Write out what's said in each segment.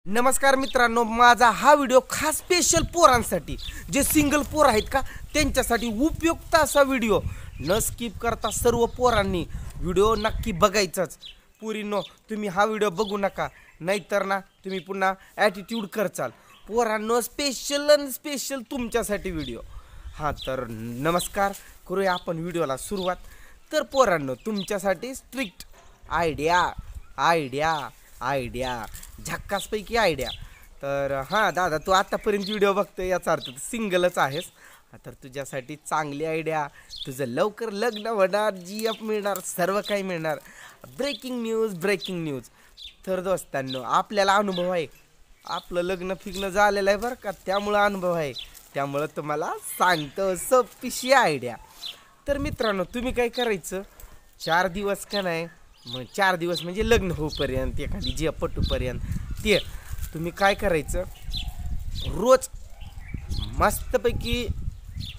नमस्कार मित्रांनो, माझा हा व्हिडिओ खास स्पेशल पोरांसाठी जे सिंगल पोर आहेत का त्यांच्यासाठी उपयुक्त असा व्हिडिओ न स्किप करता सर्व पोरांनी व्हिडिओ नक्की बघायचाच। पोरींनो, तुम्ही हा व्हिडिओ बघू नका, नाहीतर ना तुम्ही पुन्हा ॲटिट्यूड करचाल। पोरांनो, स्पेशल तुमच्यासाठी व्हिडिओ। हां तर नमस्कार, करूया आपण व्हिडिओला सुरुवात। तर पोरांनो, तुमच्यासाठी स्ट्रिक्ट आयडिया झक्कासपैकी आयडिया। तर हां दादा, तू आतापर्यंत व्हिडिओ बघतोय याचा अर्थ तू सिंगलच आहेस। तर तुझ्यासाठी चांगली आयडिया, तुझं लवकर लग्न होणार, जीएफ मिळणार, सर्व काही मिळणार। Breaking news. तर दोस्तांनो, आपल्याला अनुभव आहे, आपलं लग्न फिग्न झालेलं आहे बरं का, त्यामुळं अनुभव आहे, त्यामुळं तुम्हाला सांगतो सोपीशी आयडिया। तर मित्रांनो, तुम्ही काय करायचं, 4 दिवस का नाही, मग 4 दिवस म्हणजे लग्न होईपर्यंत, एखादी जी पटूपर्यंत ते तुम्ही काय करायचं, रोज मस्तपैकी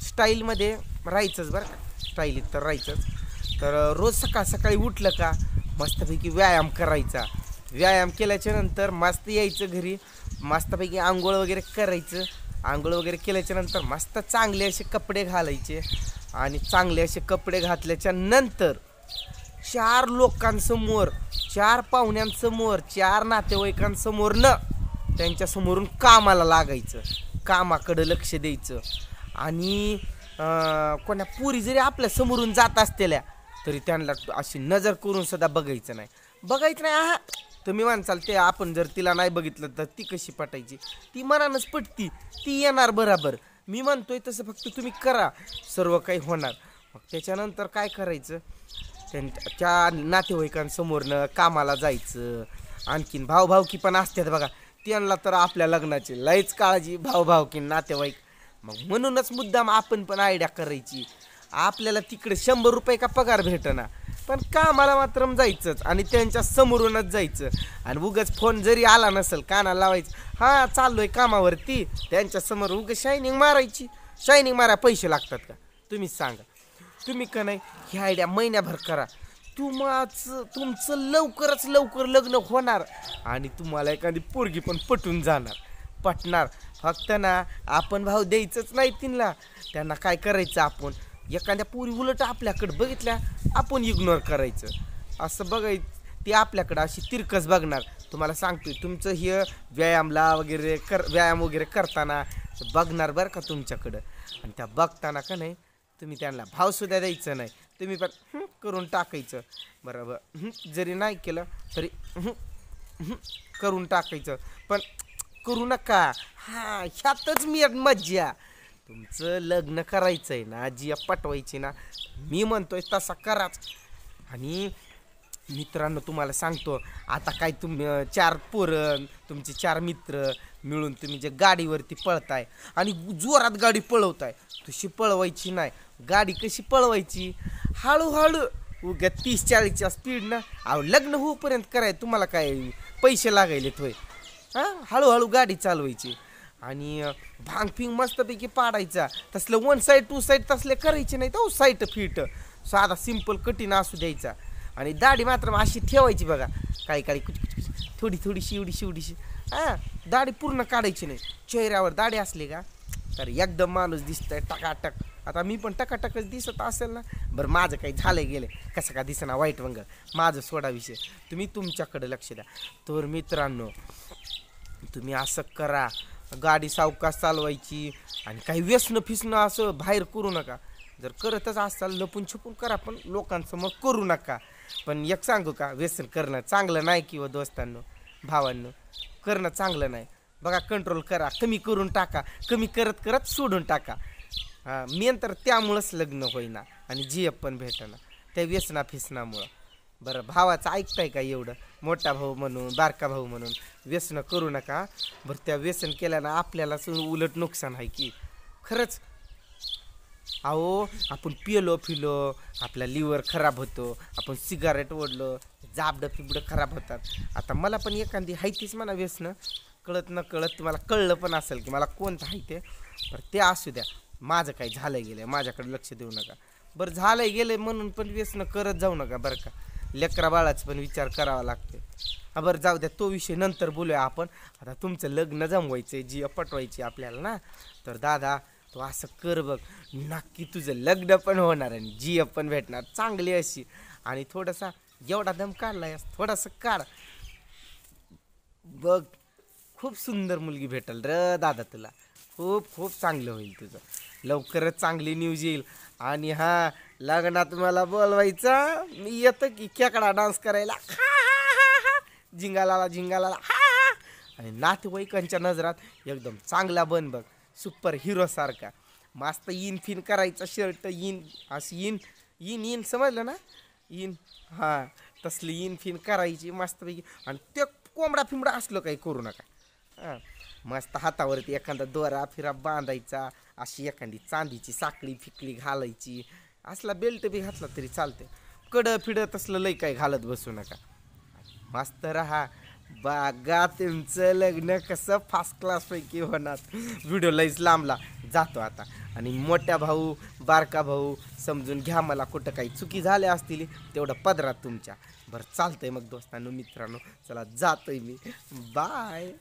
स्टाईलमध्ये राहायचंच बरं का, स्टाईलीत तर राहायचंच। तर रोज सकाळी उठलं का मस्तपैकी व्यायाम करायचा। व्यायाम केल्याच्या नंतर मस्त यायचं घरी, मस्तपैकी आंघोळ वगैरे करायचं। आंघोळ वगैरे केल्याच्या नंतर मस्त चांगले असे कपडे घालायचे, आणि चांगले असे कपडे घातल्याच्या नंतर 4 लोकांसमोर, 4 पाहुण्यांसमोर, 4 नातेवाईकांसमोर न त्यांच्यासमोरून कामाला लागायचं, कामाकडं लक्ष द्यायचं। आणि कोणा पुरी जरी आपल्या समोरून जात असलेल्या तरी त्यांना अशी नजर करून सुद्धा बघायचं नाही। आहा, तुम्ही म्हणसाल ते आपण जर तिला नाही बघितलं तर ती कशी पटायची, ती मनानच पटती, ती येणार बरोबर। मी म्हणतोय तसं फक्त तुम्ही करा, सर्व काही होणार। मग त्याच्यानंतर काय करायचं, त्यांच्या नातेवाईकांसमोरनं कामाला जायचं। आणखीन भाऊभावकी पण असतात बघा, त्यांना तर आपल्या लग्नाची लयच काळजी, भाऊभावकी नातेवाईक। मग म्हणूनच मुद्दाम आपण पण आयडिया करायची। आपल्याला तिकडे 100 रुपये का पगार भेटना, पण कामाला मात्र जायचंच आणि त्यांच्या समोरूनच जायचं। आणि उगाच फोन जरी आला नसेल कानाला लावायचं, हां चाललोय कामावरती, त्यांच्या समोर उगाच शायनिंग मारायला पैसे लागतात का, तुम्हीच सांगा। तुम्ही का नाही ही आयडिया महिन्याभर करा, तुमचं लवकरात लवकर लग्न होणार आणि तुम्हाला एखादी पोरगी पण पटणार। फक्त ना आपण भाव द्यायचंच नाही त्यांना काय करायचं, आपण एखाद्या पोरी उलट आपल्याकडं बघितल्या आपण इग्नोर करायचं, असं बघायचं। ती आपल्याकडं अशी तिरकस बघणार। तुम्हाला सांगतोय, तुमचं हे व्यायाम वगैरे करताना बघणार बरं का तुमच्याकडं, आणि त्या बघताना का नाही तुम्ही त्यांना भावसुद्धा द्यायचं नाही, तुम्ही पण करून टाकायचं बरोबर। जरी नाही केलं तरी करून टाकायचं, पण करू नका। हां, ह्यातच मी मज्जा। तुमचं लग्न करायचं आहे ना, जी पटवायची ना, मी म्हणतोय तसा कराच। आणि मित्रांनो, तुम्हाला सांगतो, आता काय तुम्ही 4 पोरं, तुमचे 4 मित्र मिळून तुम्ही जे गाडीवरती पळताय आणि जोरात गाडी पळवताय, तशी पळवायची नाही। गाडी कशी पळवायची, हळूहळू, उगा 30-40च्या स्पीडनं। अहो, लग्न होईपर्यंत कराय तुम्हाला काय पैसे लागायले होय? हां, हळूहळू गाडी चालवायची आणि भांग फिंग मस्तपैकी पाडायचा। तसलं 1 साईड 2 साईड तसले करायचे नाही, तो साईट फिट साधा सिंपल कठीण असू द्यायचा। आणि दाढी मात्र अशी ठेवायची बघा, काही थोडीशी एवढीशी। हां, दाढी पूर्ण काढायची नाही। चेहऱ्यावर दाढी असली का तर एकदम माणूस दिसतंय टकाटक। आता मी पण टकाटकच दिसत असेल ना, बरं माझं काही झालं गेलं कसं का दिसना, वाईट वंग माझं सोडा विषय, तुम्ही तुमच्याकडे लक्ष द्या। तर मित्रांनो, तुम्ही असं करा, गाडी सावकाश चालवायची आणि काही व्यसनं फिसणं असं बाहेर करू नका। जर करतच असाल लपून छपून करा, पण लोकांसमोर करू नका। पण एक सांगू का, व्यसन करणं चांगलं नाही किंवा दोस्तांनो, भावांनो, करणं चांगलं नाही बघा। कंट्रोल करा, कमी करून टाका, कमी करत सोडून टाका। हां, मेन तर त्यामुळंच लग्न होईना आणि जीएफ पण भेटना, त्या व्यसना फिसनामुळं। बरं, भावाचं ऐकताय का एवढं, मोठा भाऊ म्हणून, बारका भाऊ म्हणून व्यसन करू नका बरं। त्या व्यसन केल्यानं आपल्याला उलट नुकसान आहे की खरंच। अहो, आपण फिलो आपला लिव्हर खराब होतो, आपण सिगारेट ओढलं जाबडं फिबडं खराब होतात। आता मला पण एखादी हायतीच म्हणा व्यसनं, कळत न कळत तुम्हाला कळलं पण असेल की मला कोणतं आहे ते, बरं ते असू द्या। माझं काही झालं गेलं, माझ्याकडे लक्ष देऊ नका बरं। झालं गेलं म्हणून पण व्यसनं करत जाऊ नका बरं का। लेकरा बाळाचा पण विचार करावा लागतो. हा बरं जाऊ द्या, तो विषय नंतर बोलूया आपण. आता तुमचं लग्न जमवायचं आहे, जी पटवायची आपल्याला ना. तर दादा तू असं कर बघ, नक्की तुझं लग्न पण होणार आणि जी पण भेटणार चांगली अशी. आणि थोडासा एवढा दम काढलाय थोडासा काढ बघ, खूप सुंदर मुलगी भेटल र दादा तुला. खूप खूप चांगलं होईल तुझं, लवकरच चांगली न्यूज येईल. आणि हा लग्नात मला बोलवायचा, मी येतं की खेकडा डान्स करायला, झिंगालाला झिंगालाला. आणि नातेवाईकांच्या नजरात एकदम चांगला बन बघ, सुपर हिरो सारखा. मस्त इन फिन करायचा, शर्ट इन असं इन इन इन समजलं ना, इन हां तसली इन फिन करायची मस्तपैकी. आणि ते कोंबडा फिंबडा असलं काही करू नका. हां मस्त हातावरती एखादा दोरा फिरा बांधायचा, अशी एखादी चांदीची साखळी फिकळी घालायची. असला बेल्ट बी घातला तरी चालते. कडं फिडं तसलं लई काही घालत बसू नका. मस्त राहा. बघा तुमचं लग्न कसं फर्स्ट क्लासपैकी होणार. व्हिडिओ लईच लांबला जातो आता. आणि मोठ्या भाऊ बारका भाऊ समजून घ्या, मला कुठं काही चुकी झाल्या असतील तेवढं पदरात तुमच्या. बरं चालतंय मग दोस्तांनो मित्रांनो, चला जातोय मी, बाय.